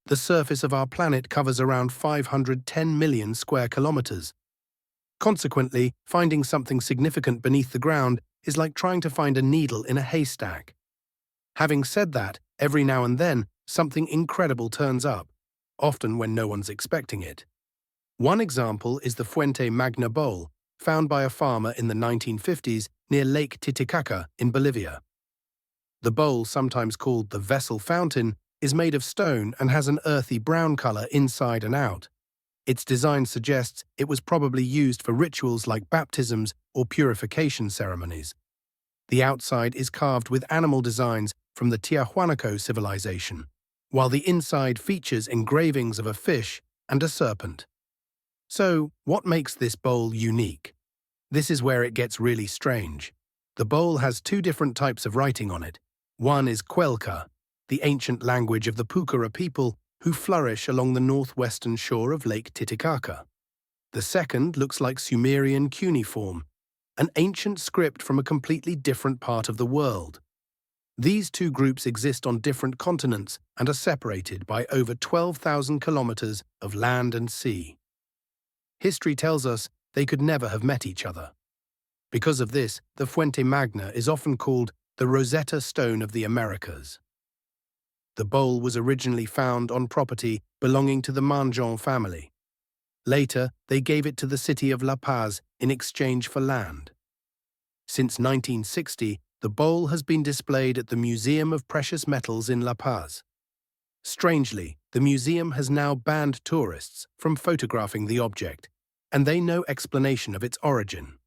The surface of our planet covers around 510 million square kilometers. Consequently, finding something significant beneath the ground is like trying to find a needle in a haystack. Having said that, every now and then, something incredible turns up, often when no one's expecting it. One example is the Fuente Magna bowl, found by a farmer in the 1950s near Lake Titicaca in Bolivia. The bowl, sometimes called the vessel fountain, is made of stone and has an earthy brown color inside and out. Its design suggests it was probably used for rituals like baptisms or purification ceremonies. The outside is carved with animal designs from the Tiahuanaco civilization, while the inside features engravings of a fish and a serpent. So, what makes this bowl unique? This is where it gets really strange. The bowl has two different types of writing on it. One is Cuelca, the ancient language of the Pucara people who flourish along the northwestern shore of Lake Titicaca. The second looks like Sumerian cuneiform, an ancient script from a completely different part of the world. These two groups exist on different continents and are separated by over 12,000 kilometers of land and sea. History tells us they could never have met each other. Because of this, the Fuente Magna is often called the Rosetta Stone of the Americas. The bowl was originally found on property belonging to the Manjon family. Later, they gave it to the city of La Paz in exchange for land. Since 1960, the bowl has been displayed at the Museum of Precious Metals in La Paz. Strangely, the museum has now banned tourists from photographing the object, and they know explanation of its origin.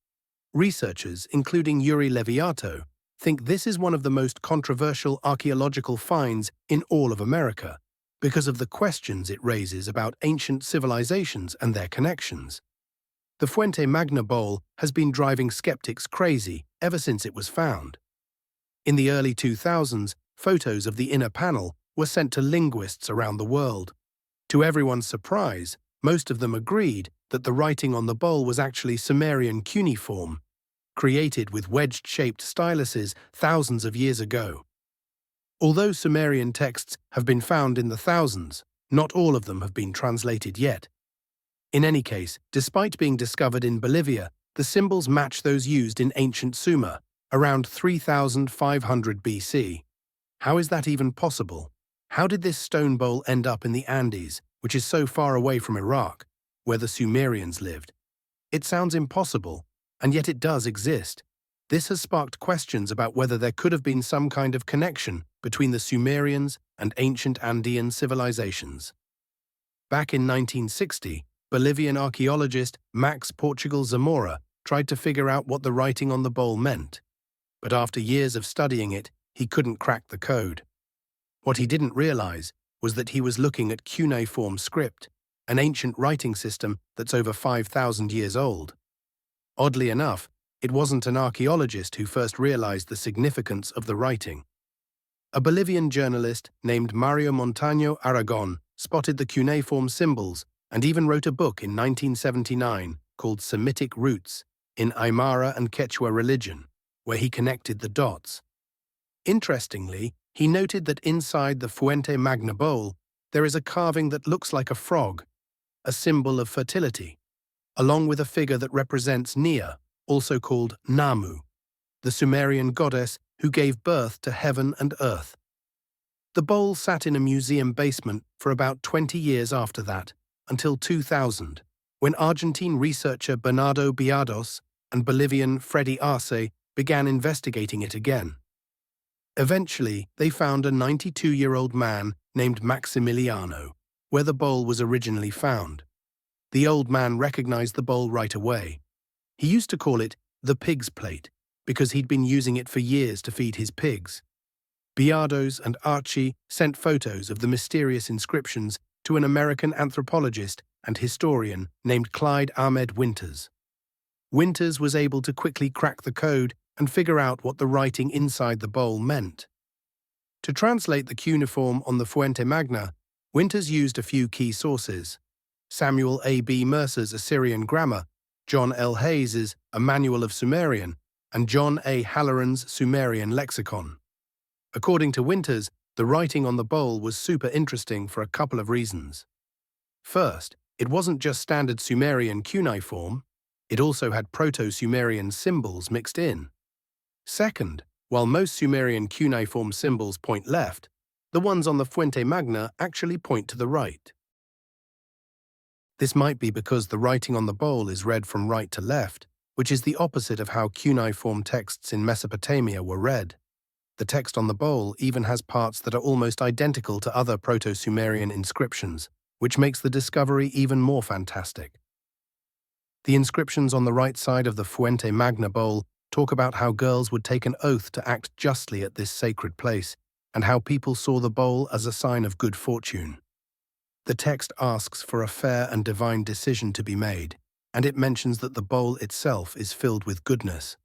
Researchers, including Yuri Leviato, think this is one of the most controversial archaeological finds in all of America because of the questions it raises about ancient civilizations and their connections. The Fuente Magna bowl has been driving skeptics crazy ever since it was found. In the early 2000s, photos of the inner panel were sent to linguists around the world. To everyone's surprise, most of them agreed that the writing on the bowl was actually Sumerian cuneiform, created with wedge-shaped styluses thousands of years ago. Although Sumerian texts have been found in the thousands, not all of them have been translated yet. In any case, despite being discovered in Bolivia, the symbols match those used in ancient Sumer, around 3,500 BC. How is that even possible? How did this stone bowl end up in the Andes, which is so far away from Iraq, where the Sumerians lived? It sounds impossible, and yet it does exist. This has sparked questions about whether there could have been some kind of connection between the Sumerians and ancient Andean civilizations. Back in 1960, Bolivian archaeologist Max Portugal Zamora tried to figure out what the writing on the bowl meant. But after years of studying it, he couldn't crack the code. What he didn't realize was that he was looking at cuneiform script, an ancient writing system that's over 5,000 years old. Oddly enough, it wasn't an archaeologist who first realized the significance of the writing. A Bolivian journalist named Mario Montaño Aragon spotted the cuneiform symbols and even wrote a book in 1979 called Semitic Roots in Aymara and Quechua religion, where he connected the dots. Interestingly, he noted that inside the Fuente Magna bowl, there is a carving that looks like a frog, a symbol of fertility, along with a figure that represents Nia, also called Namu, the Sumerian goddess who gave birth to heaven and earth. The bowl sat in a museum basement for about 20 years after that, until 2000, when Argentine researcher Bernardo Biados and Bolivian Freddy Arce began investigating it again. Eventually, they found a 92-year-old man named Maximiliano, where the bowl was originally found. The old man recognized the bowl right away. He used to call it the pig's plate because he'd been using it for years to feed his pigs. Biados and Archie sent photos of the mysterious inscriptions to an American anthropologist and historian named Clyde Ahmed Winters. Winters was able to quickly crack the code and figure out what the writing inside the bowl meant. To translate the cuneiform on the Fuente Magna, Winters used a few key sources: Samuel A. B. Mercer's Assyrian Grammar, John L. Hayes's A Manual of Sumerian, and John A. Halloran's Sumerian Lexicon. According to Winters, The writing on the bowl was super interesting for a couple of reasons. First, it wasn't just standard Sumerian cuneiform, it also had Proto-Sumerian symbols mixed in. Second, while most Sumerian cuneiform symbols point left, the ones on the Fuente Magna actually point to the right. This might be because the writing on the bowl is read from right to left, which is the opposite of how cuneiform texts in Mesopotamia were read. The text on the bowl even has parts that are almost identical to other Proto-Sumerian inscriptions, which makes the discovery even more fantastic. The inscriptions on the right side of the Fuente Magna bowl talk about how girls would take an oath to act justly at this sacred place, and how people saw the bowl as a sign of good fortune. The text asks for a fair and divine decision to be made, and it mentions that the bowl itself is filled with goodness.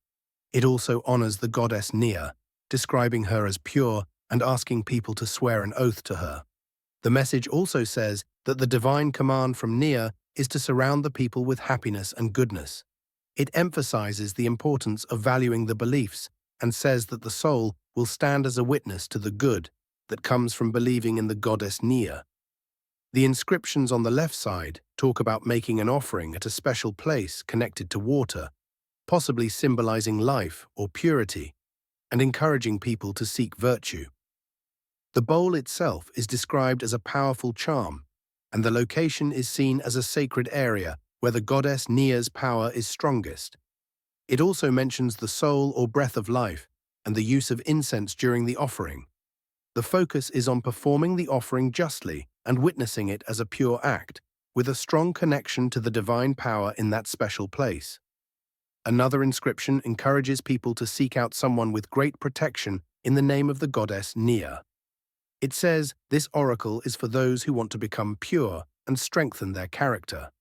It also honors the goddess Nia, describing her as pure and asking people to swear an oath to her. The message also says that the divine command from Nia is to surround the people with happiness and goodness. It emphasizes the importance of valuing the beliefs and says that the soul will stand as a witness to the good that comes from believing in the goddess Nia. The inscriptions on the left side talk about making an offering at a special place connected to water, possibly symbolizing life or purity, and encouraging people to seek virtue. The bowl itself is described as a powerful charm, and the location is seen as a sacred area where the goddess Nia's power is strongest. It also mentions the soul or breath of life and the use of incense during the offering. The focus is on performing the offering justly and witnessing it as a pure act, with a strong connection to the divine power in that special place. Another inscription encourages people to seek out someone with great protection in the name of the goddess Nia. It says this oracle is for those who want to become pure and strengthen their character.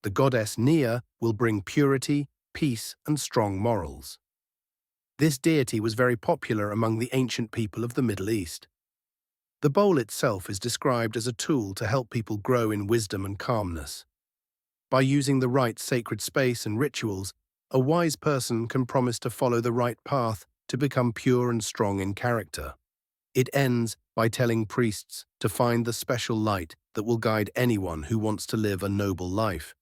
The goddess Nia will bring purity, peace, and strong morals. This deity was very popular among the ancient people of the Middle East. The bowl itself is described as a tool to help people grow in wisdom and calmness. By using the right sacred space and rituals, a wise person can promise to follow the right path to become pure and strong in character. It ends by telling priests to find the special light that will guide anyone who wants to live a noble life,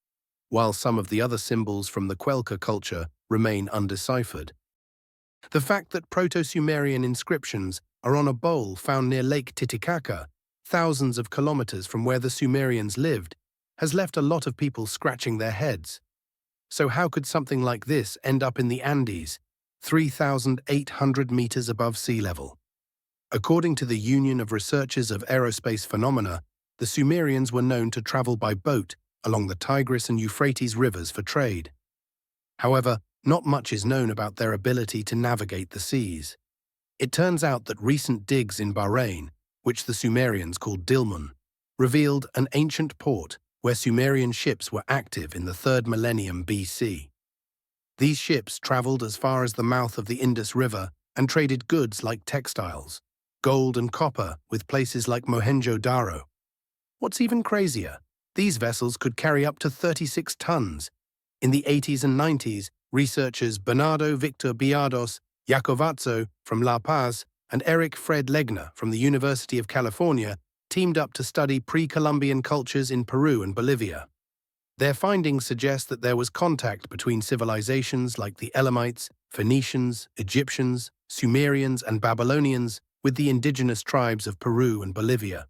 while some of the other symbols from the Quelca culture remain undeciphered. The fact that Proto-Sumerian inscriptions are on a bowl found near Lake Titicaca, thousands of kilometers from where the Sumerians lived, has left a lot of people scratching their heads. So how could something like this end up in the Andes, 3,800 meters above sea level? According to the Union of Researchers of Aerospace Phenomena, the Sumerians were known to travel by boat along the Tigris and Euphrates rivers for trade. However, not much is known about their ability to navigate the seas. It turns out that recent digs in Bahrain, which the Sumerians called Dilmun, revealed an ancient port where Sumerian ships were active in the 3rd millennium BC. These ships traveled as far as the mouth of the Indus River and traded goods like textiles, gold and copper with places like Mohenjo-Daro. What's even crazier, these vessels could carry up to 36 tons. In the 80s and 90s, researchers Bernardo Victor Biados Iacovazzo from La Paz and Eric Fred Legner from the University of California teamed up to study pre-Columbian cultures in Peru and Bolivia. Their findings suggest that there was contact between civilizations like the Elamites, Phoenicians, Egyptians, Sumerians, and Babylonians with the indigenous tribes of Peru and Bolivia.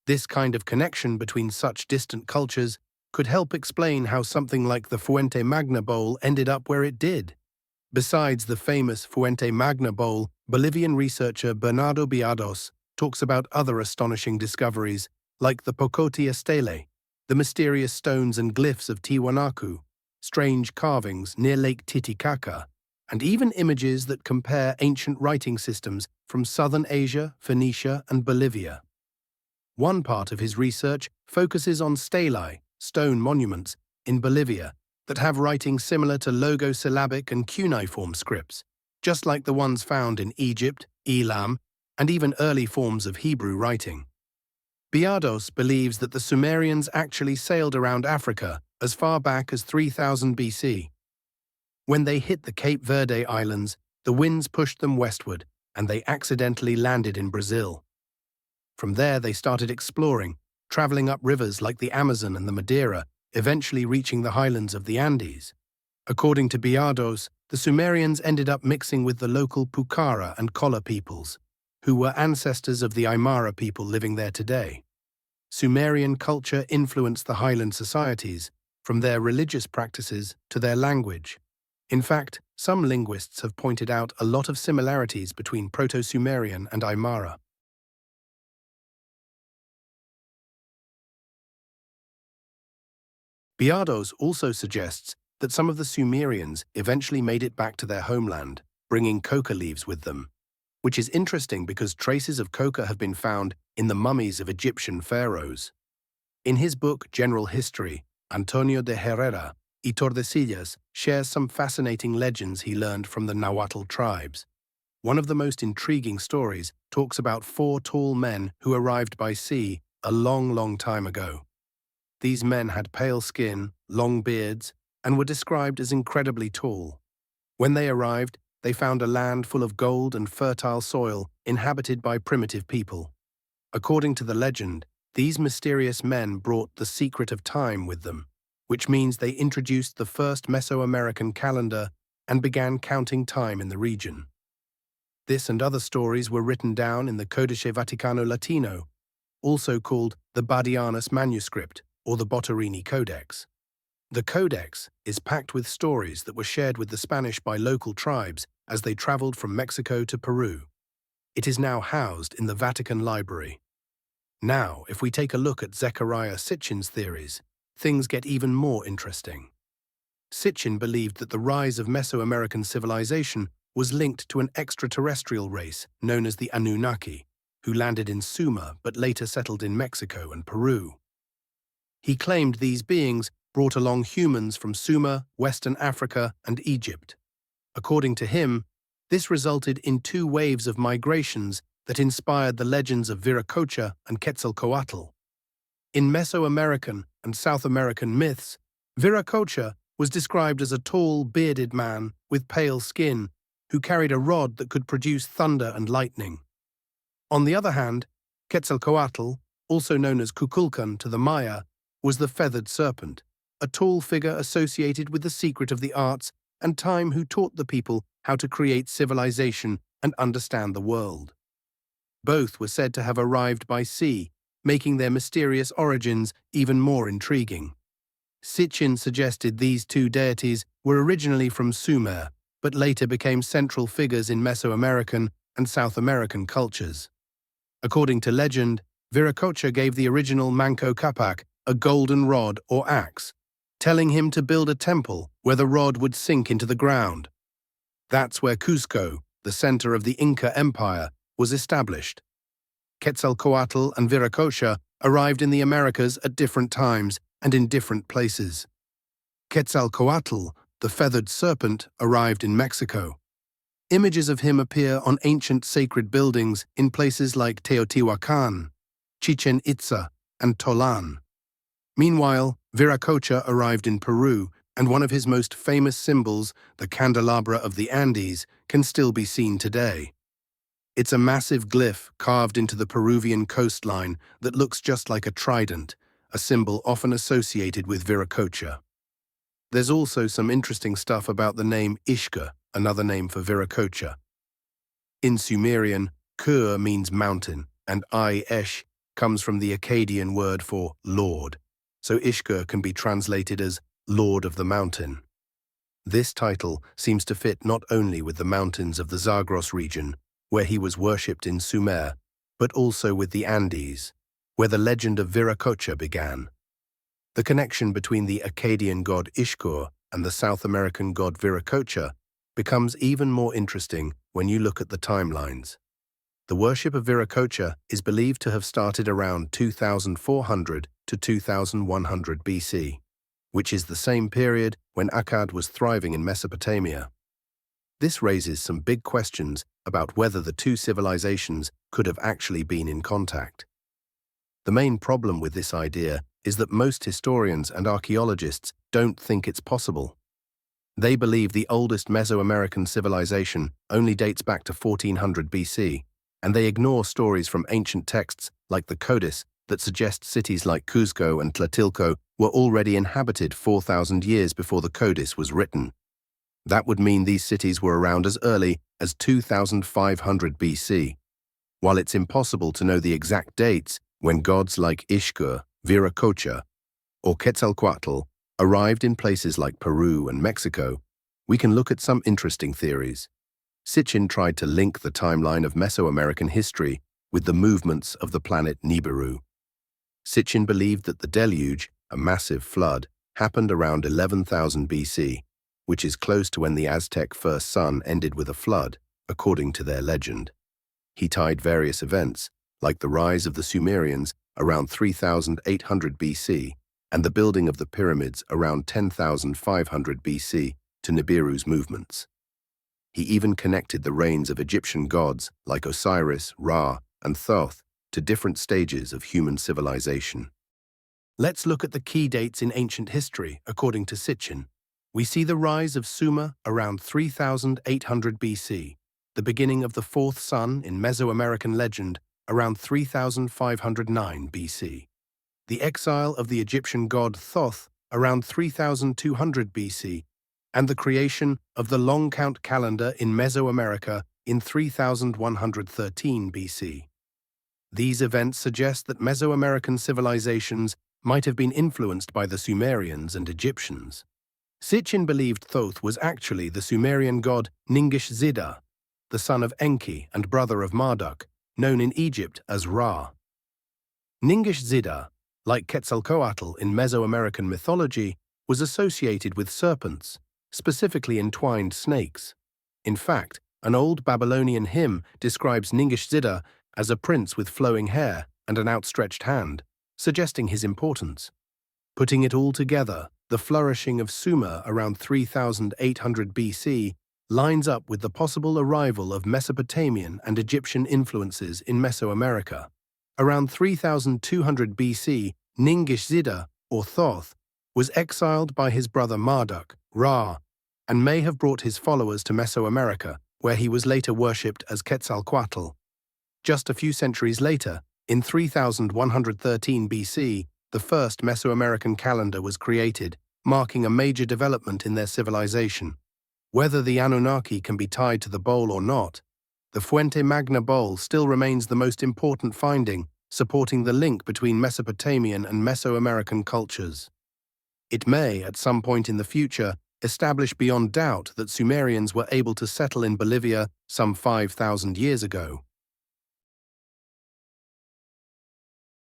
This kind of connection between such distant cultures could help explain how something like the Fuente Magna bowl ended up where it did. Besides the famous Fuente Magna bowl, Bolivian researcher Bernardo Biados talks about other astonishing discoveries like the Pocoti Stele, the mysterious stones and glyphs of Tiwanaku, strange carvings near Lake Titicaca, and even images that compare ancient writing systems from southern Asia, Phoenicia, and Bolivia. One part of his research focuses on stelae, stone monuments, in Bolivia that have writing similar to logosyllabic and cuneiform scripts, just like the ones found in Egypt, Elam, and even early forms of Hebrew writing. Biados believes that the Sumerians actually sailed around Africa as far back as 3000 BC. When they hit the Cape Verde Islands, the winds pushed them westward, and they accidentally landed in Brazil. From there, they started exploring, traveling up rivers like the Amazon and the Madeira, eventually reaching the highlands of the Andes. According to Biados, the Sumerians ended up mixing with the local Pucara and Kola peoples, who were ancestors of the Aymara people living there today. Sumerian culture influenced the highland societies, from their religious practices to their language. In fact, some linguists have pointed out a lot of similarities between Proto-Sumerian and Aymara. Biados also suggests that some of the Sumerians eventually made it back to their homeland, bringing coca leaves with them, which is interesting because traces of coca have been found in the mummies of Egyptian pharaohs. In his book General History, Antonio de Herrera y Tordesillas shares some fascinating legends he learned from the Nahuatl tribes. One of the most intriguing stories talks about 4 tall men who arrived by sea a long time ago. These men had pale skin, long beards, and were described as incredibly tall. When they arrived, they found a land full of gold and fertile soil inhabited by primitive people. According to the legend, these mysterious men brought the secret of time with them, which means they introduced the first Mesoamerican calendar and began counting time in the region. This and other stories were written down in the Codice Vaticano Latino, also called the Badianus manuscript or the Botterini Codex. The Codex is packed with stories that were shared with the Spanish by local tribes as they traveled from Mexico to Peru. It is now housed in the Vatican Library. Now, if we take a look at Zecharia Sitchin's theories, things get even more interesting. Sitchin believed that the rise of Mesoamerican civilization was linked to an extraterrestrial race known as the Anunnaki, who landed in Sumer but later settled in Mexico and Peru. He claimed these beings brought along humans from Sumer, Western Africa, and Egypt. According to him, this resulted in 2 waves of migrations that inspired the legends of Viracocha and Quetzalcoatl. In Mesoamerican and South American myths, Viracocha was described as a tall, bearded man with pale skin who carried a rod that could produce thunder and lightning. On the other hand, Quetzalcoatl, also known as Kukulkan to the Maya, was the feathered serpent, a tall figure associated with the secret of the arts and time who taught the people how to create civilization and understand the world. Both were said to have arrived by sea, making their mysterious origins even more intriguing. Sitchin suggested these 2 deities were originally from Sumer, but later became central figures in Mesoamerican and South American cultures. According to legend, Viracocha gave the original Manco Capac a golden rod or axe, telling him to build a temple where the rod would sink into the ground. That's where Cusco, the center of the Inca Empire, was established. Quetzalcoatl and Viracocha arrived in the Americas at different times and in different places. Quetzalcoatl, the feathered serpent, arrived in Mexico. Images of him appear on ancient sacred buildings in places like Teotihuacan, Chichen Itza, and Tolan. Meanwhile, Viracocha arrived in Peru, and one of his most famous symbols, the candelabra of the Andes, can still be seen today. It's a massive glyph carved into the Peruvian coastline that looks just like a trident, a symbol often associated with Viracocha. There's also some interesting stuff about the name Ishka, another name for Viracocha. In Sumerian, Kur means mountain, and I-Esh comes from the Akkadian word for lord, so Ishka can be translated as Lord of the Mountain. This title seems to fit not only with the mountains of the Zagros region, where he was worshipped in Sumer, but also with the Andes, where the legend of Viracocha began. The connection between the Akkadian god Ishkur and the South American god Viracocha becomes even more interesting when you look at the timelines. The worship of Viracocha is believed to have started around 2400 to 2100 BC, which is the same period when Akkad was thriving in Mesopotamia. This raises some big questions about whether the 2 civilizations could have actually been in contact. The main problem with this idea is that most historians and archaeologists don't think it's possible. They believe the oldest Mesoamerican civilization only dates back to 1400 BC, and they ignore stories from ancient texts like the Codice that suggest cities like Cuzco and Tlatilco were already inhabited 4,000 years before the Codice was written. That would mean these cities were around as early as 2500 BC. While it's impossible to know the exact dates when gods like Ixchel, Viracocha, or Quetzalcoatl arrived in places like Peru and Mexico, we can look at some interesting theories. Sitchin tried to link the timeline of Mesoamerican history with the movements of the planet Nibiru. Sitchin believed that the deluge, a massive flood, happened around 11,000 BC, which is close to when the Aztec first sun ended with a flood, according to their legend. He tied various events, like the rise of the Sumerians around 3,800 BC and the building of the pyramids around 10,500 BC, to Nibiru's movements. He even connected the reigns of Egyptian gods like Osiris, Ra, and Thoth to different stages of human civilization. Let's look at the key dates in ancient history, according to Sitchin. We see the rise of Sumer around 3,800 BC, the beginning of the fourth sun in Mesoamerican legend around 3,509 BC, the exile of the Egyptian god Thoth around 3,200 BC, and the creation of the long count calendar in Mesoamerica in 3,113 BC. These events suggest that Mesoamerican civilizations might have been influenced by the Sumerians and Egyptians. Sitchin believed Thoth was actually the Sumerian god Ningish-Zida, the son of Enki and brother of Marduk, known in Egypt as Ra. Ningish-Zida, like Quetzalcoatl in Mesoamerican mythology, was associated with serpents, specifically entwined snakes. In fact, an old Babylonian hymn describes Ningish-Zida as a prince with flowing hair and an outstretched hand, suggesting his importance. Putting it all together, the flourishing of Sumer around 3,800 BC lines up with the possible arrival of Mesopotamian and Egyptian influences in Mesoamerica. Around 3,200 BC, Ningish-Zida, or Thoth, was exiled by his brother Marduk, Ra, and may have brought his followers to Mesoamerica, where he was later worshipped as Quetzalcoatl. Just a few centuries later, in 3,113 BC, the first Mesoamerican calendar was created, marking a major development in their civilization. Whether the Anunnaki can be tied to the bowl or not, the Fuente Magna bowl still remains the most important finding, supporting the link between Mesopotamian and Mesoamerican cultures. It may, at some point in the future, establish beyond doubt that Sumerians were able to settle in Bolivia some 5,000 years ago.